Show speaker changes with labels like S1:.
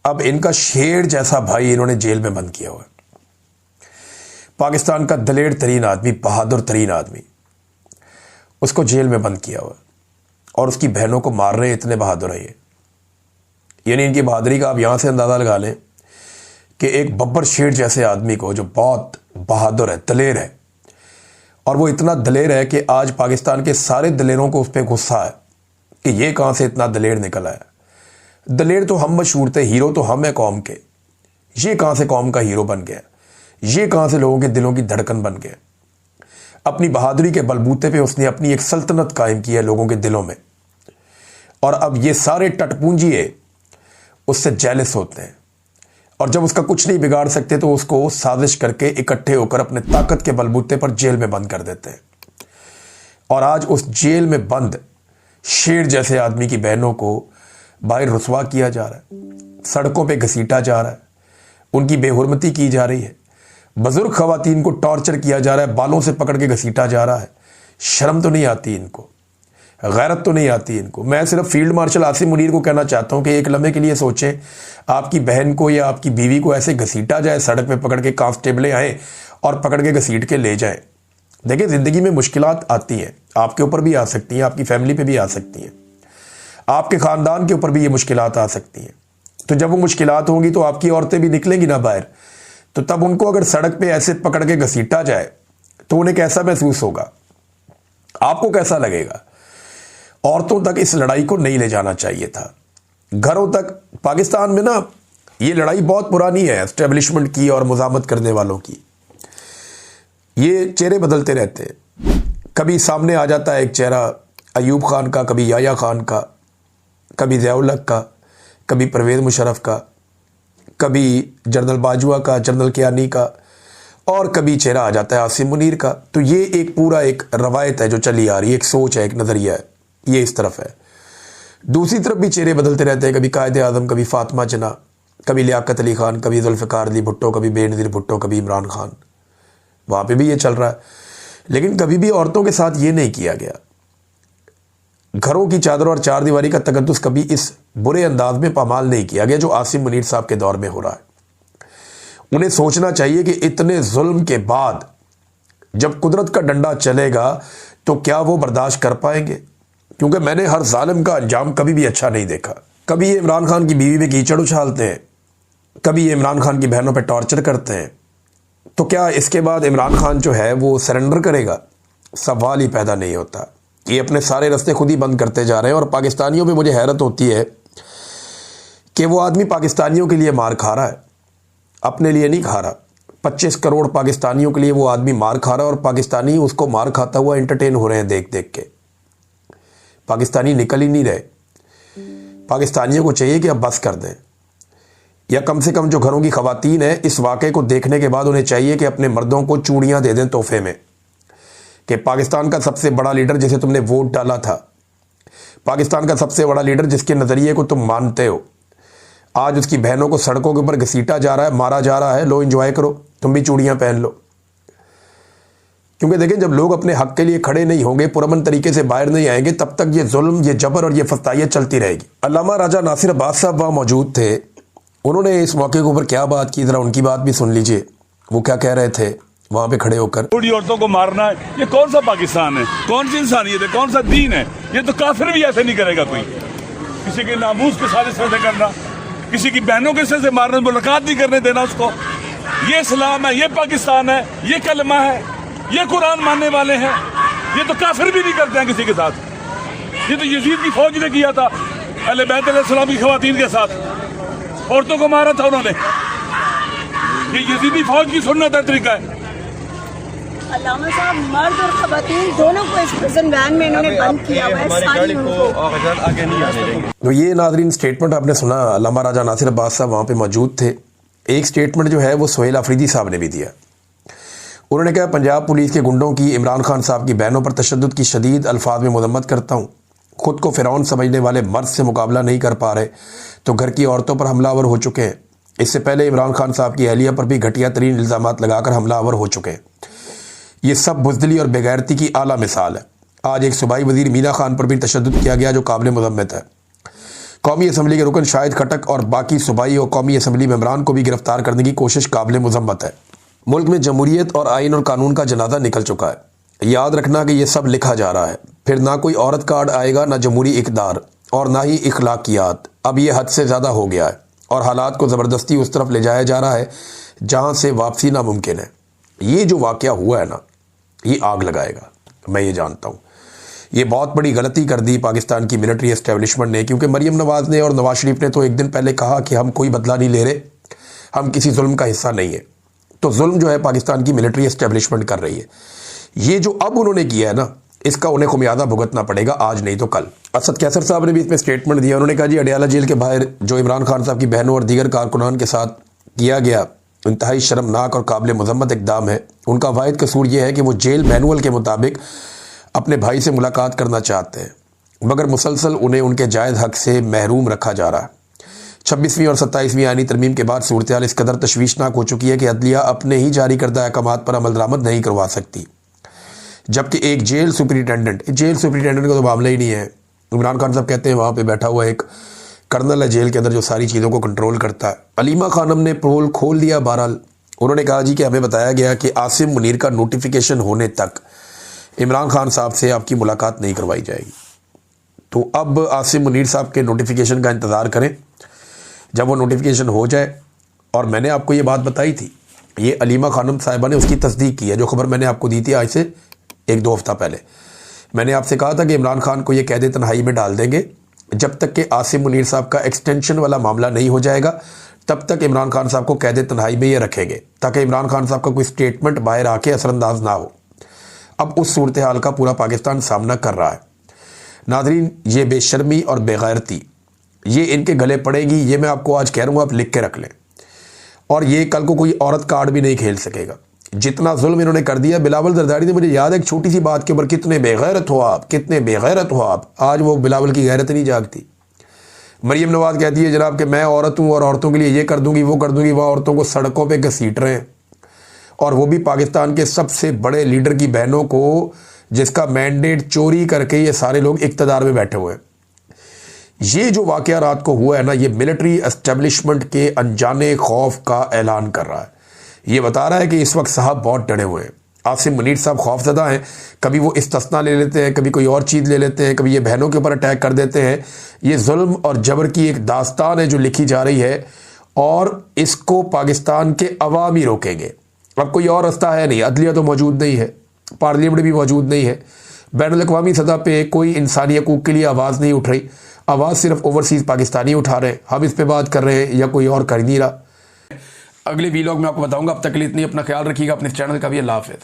S1: اب ان کا شیر جیسا بھائی انہوں نے جیل میں بند کیا ہوا ہے۔ پاکستان کا دلیر ترین آدمی، بہادر ترین آدمی، اس کو جیل میں بند کیا ہوا ہے اور اس کی بہنوں کو مار رہے ہیں۔ اتنے بہادر ہیں یہ، یعنی ان کی بہادری کا آپ یہاں سے اندازہ لگا لیں کہ ایک ببر شیر جیسے آدمی کو جو بہت بہادر ہے، دلیر ہے، اور وہ اتنا دلیر ہے کہ آج پاکستان کے سارے دلیروں کو اس پہ غصہ ہے کہ یہ کہاں سے اتنا دلیر نکل آیا۔ دلیر تو ہم مشہور تھے، ہیرو تو ہم ہیں قوم کے، یہ کہاں سے قوم کا ہیرو بن گیا، یہ کہاں سے لوگوں کے دلوں کی دھڑکن بن گیا۔ اپنی بہادری کے بلبوتے پہ اس نے اپنی ایک سلطنت قائم کی ہے لوگوں کے دلوں میں، اور اب یہ سارے ٹٹ پونجیے اس سے جیلس ہوتے ہیں، اور جب اس کا کچھ نہیں بگاڑ سکتے تو اس کو سازش کر کے اکٹھے ہو کر اپنے طاقت کے بلبوتے پر جیل میں بند کر دیتے ہیں۔ اور آج اس جیل میں بند شیر جیسے آدمی کی بہنوں کو باہر رسوا کیا جا رہا ہے، سڑکوں پہ گھسیٹا جا رہا ہے، ان کی بے حرمتی کی جا رہی ہے، بزرگ خواتین کو ٹارچر کیا جا رہا ہے، بالوں سے پکڑ کے گھسیٹا جا رہا ہے۔ شرم تو نہیں آتی ان کو، غیرت تو نہیں آتی ان کو۔ میں صرف فیلڈ مارشل عاصم منیر کو کہنا چاہتا ہوں کہ ایک لمحے کے لیے سوچیں، آپ کی بہن کو یا آپ کی بیوی کو ایسے گھسیٹا جائے، سڑک پہ پکڑ کے کانسٹیبلیں آئیں اور پکڑ کے گھسیٹ کے لے جائیں۔ دیکھیں، زندگی میں مشکلات آتی ہیں، آپ کے اوپر بھی آ سکتی ہیں، آپ کی فیملی پہ بھی آ سکتی ہیں، آپ کے خاندان کے اوپر بھی یہ مشکلات آ سکتی ہیں۔ تو جب وہ مشکلات ہوں گی تو آپ کی عورتیں بھی نکلیں گی نا باہر، تو تب ان کو اگر سڑک پہ ایسے پکڑ کے گھسیٹا جائے تو انہیں کیسا محسوس ہوگا، آپ کو کیسا لگے گا؟ عورتوں تک اس لڑائی کو نہیں لے جانا چاہیے تھا، گھروں تک۔ پاکستان میں نا یہ لڑائی بہت پرانی ہے اسٹیبلشمنٹ کی اور مزاحمت کرنے والوں کی۔ یہ چہرے بدلتے رہتے ہیں، کبھی سامنے آ جاتا ہے ایک چہرہ ایوب خان کا، کبھی یحییٰ خان کا، کبھی ضیاء الحق کا، کبھی پرویز مشرف کا، کبھی جنرل باجوہ کا، جنرل کیانی کا، اور کبھی چہرہ آ جاتا ہے عاصم منیر کا۔ تو یہ ایک پورا ایک روایت ہے جو چلی آ رہی ہے، ایک سوچ ہے، ایک نظریہ ہے، یہ اس طرف ہے۔ دوسری طرف بھی چہرے بدلتے رہتے ہیں، کبھی قائد اعظم، کبھی فاطمہ جناح، کبھی لیاقت علی خان، کبھی ذوالفقار علی بھٹو، کبھی بے نظیر بھٹو، کبھی عمران خان، وہاں پہ بھی یہ چل رہا ہے۔ لیکن کبھی بھی عورتوں کے ساتھ یہ نہیں کیا گیا۔ گھروں کی چادر اور چار دیواری کا تقدس کبھی اس برے انداز میں پامال نہیں کیا گیا جو عاصم منیر صاحب کے دور میں ہو رہا ہے۔ انہیں سوچنا چاہیے کہ اتنے ظلم کے بعد جب قدرت کا ڈنڈا چلے گا تو کیا وہ برداشت کر پائیں گے؟ کیونکہ میں نے ہر ظالم کا انجام کبھی بھی اچھا نہیں دیکھا۔ کبھی یہ عمران خان کی بیوی پہ کیچڑ اچھالتے ہیں، کبھی یہ عمران خان کی بہنوں پہ ٹارچر کرتے ہیں، تو کیا اس کے بعد عمران خان جو ہے وہ سرنڈر کرے گا؟ سوال ہی پیدا نہیں ہوتا۔ یہ اپنے سارے رستے خود ہی بند کرتے جا رہے ہیں، اور پاکستانیوں پہ مجھے حیرت ہوتی ہے کہ وہ آدمی پاکستانیوں کے لیے مار کھا رہا ہے، اپنے لیے نہیں کھا رہا۔ 25 کروڑ پاکستانیوں کے لیے وہ آدمی مار کھا رہا ہے، اور پاکستانی اس کو مار کھاتا ہوا انٹرٹین ہو رہے ہیں دیکھ دیکھ کے۔ پاکستانی نکل ہی نہیں رہے۔ پاکستانیوں کو چاہیے کہ اب بس کر دیں، یا کم سے کم جو گھروں کی خواتین ہیں اس واقعے کو دیکھنے کے بعد انہیں چاہیے کہ اپنے مردوں کو چوڑیاں دے دیں تحفے میں، کہ پاکستان کا سب سے بڑا لیڈر جسے تم نے ووٹ ڈالا تھا، پاکستان کا سب سے بڑا لیڈر جس کے نظریے کو تم مانتے ہو، آج اس کی بہنوں کو سڑکوں کے اوپر گھسیٹا جا رہا ہے، مارا جا رہا ہے۔ لو انجوائے کرو، تم بھی چوڑیاں پہن لو۔ کیونکہ دیکھیں، جب لوگ اپنے حق کے لیے کھڑے نہیں ہوں گے، پرامن طریقے سے باہر نہیں آئیں گے، تب تک یہ ظلم، یہ جبر اور یہ فستائیت چلتی رہے گی۔ علامہ راجہ ناصر عباس صاحب وہاں موجود تھے، انہوں نے اس موقع کے اوپر کیا بات کی، ذرا ان کی بات بھی سن لیجئے، وہ کیا کہہ رہے تھے وہاں پہ کھڑے ہو کر۔
S2: بوڑھی عورتوں کو مارنا ہے، یہ کون سا پاکستان ہے، کون سی انسانیت ہے، کون سا دین ہے؟ یہ تو کافر بھی ایسے نہیں کرے گا کوئی۔ کسی کے ناموس کے سارے سر سے کرنا، کسی کی بہنوں کے سر سے مارنا، ملاقات نہیں کرنے دینا اس کو۔ یہ اسلام ہے، یہ پاکستان ہے، یہ کلمہ ہے، یہ قرآن ماننے والے ہیں۔ یہ تو کافر بھی نہیں کرتے ہیں کسی کے ساتھ۔ یہ تو یزید کی فوج نے کیا تھا اہل بیت علیہ السلام کی خواتین کے ساتھ، عورتوں کو مارا تھا انہوں نے۔ یہ یزیدی فوج کی سنت ہے، طریقہ ہے۔
S3: علامہ صاحب، مرد اور خواتین دونوں کو اس پرزن وین میں انہوں نے بند کیا ہوا ہے، ساری ان کو۔
S1: تو یہ ناظرین سٹیٹمنٹ آپ نے سنا، علامہ راجہ ناصر عباس صاحب وہاں پہ موجود تھے۔ ایک سٹیٹمنٹ جو ہے وہ سہیل آفریدی صاحب نے بھی دیا۔ انہوں نے کہا، پنجاب پولیس کے گنڈوں کی عمران خان صاحب کی بہنوں پر تشدد کی شدید الفاظ میں مذمت کرتا ہوں۔ خود کو فرعون سمجھنے والے مرد سے مقابلہ نہیں کر پا رہے تو گھر کی عورتوں پر حملہ آور ہو چکے ہیں۔ اس سے پہلے عمران خان صاحب کی اہلیہ پر بھی گھٹیا ترین الزامات لگا کر حملہ آور ہو چکے ہیں۔ یہ سب بزدلی اور بےغیرتی کی اعلیٰ مثال ہے۔ آج ایک صوبائی وزیر مینا خان پر بھی تشدد کیا گیا جو قابل مذمت ہے۔ قومی اسمبلی کے رکن شاہد خٹک اور باقی صوبائی اور قومی اسمبلی ممبران کو بھی گرفتار کرنے کی کوشش قابل مذمت ہے۔ ملک میں جمہوریت اور آئین اور قانون کا جنازہ نکل چکا ہے۔ یاد رکھنا کہ یہ سب لکھا جا رہا ہے، پھر نہ کوئی عورت کارڈ آئے گا، نہ جمہوری اقدار اور نہ ہی اخلاقیات۔ اب یہ حد سے زیادہ ہو گیا ہے اور حالات کو زبردستی اس طرف لے جایا جا رہا ہے جہاں سے واپسی ناممکن ہے۔ یہ جو واقعہ ہوا ہے نا، یہ آگ لگائے گا، میں یہ جانتا ہوں۔ یہ بہت بڑی غلطی کر دی پاکستان کی ملٹری اسٹیبلشمنٹ نے، کیونکہ مریم نواز نے اور نواز شریف نے تو ایک دن پہلے کہا کہ ہم کوئی بدلہ نہیں لے رہے، ہم کسی ظلم کا حصہ نہیں ہے۔ تو ظلم جو ہے پاکستان کی ملٹری اسٹیبلشمنٹ کر رہی ہے۔ یہ جو اب انہوں نے کیا ہے نا، اس کا انہیں خمیازہ بھگتنا پڑے گا، آج نہیں تو کل۔ اسد کیسر صاحب نے بھی اس میں سٹیٹمنٹ دیا۔ انہوں نے کہا جی اڈیالہ جیل کے باہر جو عمران خان صاحب کی بہنوں اور دیگر کارکنان کے ساتھ کیا گیا انتہائی شرمناک اور قابل مذمت اقدام ہے۔ ان کا واحد قصور یہ ہے کہ وہ جیل مینول کے مطابق اپنے بھائی سے ملاقات کرنا چاہتے ہیں، مگر مسلسل انہیں ان کے جائز حق سے محروم رکھا جا رہا ہے۔ 26ویں اور 27ویں آئینی ترمیم کے بعد صورتحال اس قدر تشویشناک ہو چکی ہے کہ عدلیہ اپنے ہی جاری کردہ احکامات پر عمل درآمد نہیں کروا سکتی، جبکہ ایک جیل سپرنٹینڈنٹ کا تو معاملہ ہی نہیں ہے۔ عمران خان صاحب کہتے ہیں وہاں پہ بیٹھا ہوا ایک کرنل ہے جیل کے اندر جو ساری چیزوں کو کنٹرول کرتا ہے۔ علیمہ خانم نے پرول کھول دیا۔ بہرحال انہوں نے کہا جی کہ ہمیں بتایا گیا کہ عاصم منیر کا نوٹیفیکیشن ہونے تک عمران خان صاحب سے آپ کی ملاقات نہیں کروائی جائے گی۔ تو اب عاصم منیر صاحب کے نوٹیفیکیشن کا انتظار کریں۔ جب وہ نوٹیفیکیشن ہو جائے، اور میں نے آپ کو یہ بات بتائی تھی، یہ علیمہ خانم صاحبہ نے اس کی تصدیق کی ہے، جو خبر میں نے آپ کو دی تھی آج سے 1-2 ہفتہ پہلے۔ میں نے آپ سے کہا تھا کہ عمران خان کو یہ قید تنہائی میں ڈال دیں گے جب تک کہ عاصم منیر صاحب کا ایکسٹینشن والا معاملہ نہیں ہو جائے گا، تب تک عمران خان صاحب کو قید تنہائی میں یہ رکھیں گے تاکہ عمران خان صاحب کا کوئی سٹیٹمنٹ باہر آ کے اثر انداز نہ ہو۔ اب اس صورتحال کا پورا پاکستان سامنا کر رہا ہے۔ ناظرین، یہ بے شرمی اور بے غیرتی یہ ان کے گلے پڑے گی، یہ میں آپ کو آج کہہ رہا ہوں، آپ لکھ کے رکھ لیں۔ اور یہ کل کو کوئی عورت کارڈ بھی نہیں کھیل سکے گا۔ جتنا ظلم انہوں نے کر دیا، بلاول زرداری نے، مجھے یاد ہے ایک چھوٹی سی بات کے اوپر کتنے بے غیرت ہو آپ، کتنے بے غیرت ہو آپ۔ آج وہ بلاول کی غیرت نہیں جاگتی۔ مریم نواز کہتی ہے جناب کہ میں عورت ہوں اور عورتوں کے لیے یہ کر دوں گی وہ کر دوں گی، وہ عورتوں کو سڑکوں پہ گھسیٹ رہے ہیں، اور وہ بھی پاکستان کے سب سے بڑے لیڈر کی بہنوں کو، جس کا مینڈیٹ چوری کر کے یہ سارے لوگ اقتدار میں بیٹھے ہوئے ہیں۔ یہ جو واقعہ رات کو ہوا ہے نا، یہ ملٹری اسٹیبلشمنٹ کے انجانے خوف کا اعلان کر رہا ہے۔ یہ بتا رہا ہے کہ اس وقت صاحب بہت ڈرے ہوئے ہیں۔ عاصم منیر صاحب خوف زدہ ہیں، کبھی وہ استثناء لے لیتے ہیں، کبھی کوئی اور چیز لے لیتے ہیں، کبھی یہ بہنوں کے اوپر اٹیک کر دیتے ہیں۔ یہ ظلم اور جبر کی ایک داستان ہے جو لکھی جا رہی ہے، اور اس کو پاکستان کے عوام ہی روکیں گے۔ اب کوئی اور رستہ ہے نہیں، عدلیہ تو موجود نہیں ہے، پارلیمنٹ بھی موجود نہیں ہے، بین الاقوامی سطح پہ کوئی انسانی حقوق کے لیے آواز نہیں اٹھ رہی، آواز صرف اوورسیز پاکستانی اٹھا رہے ہیں۔ ہم اس پہ بات کر رہے ہیں یا کوئی اور کر نہیں رہا۔ اگلے ویلاگ میں آپ کو بتاؤں گا۔ اب تک کے لیے اتنی، اپنا خیال رکھیے گا، اپنے چینل کا بھی۔ اللہ حافظ۔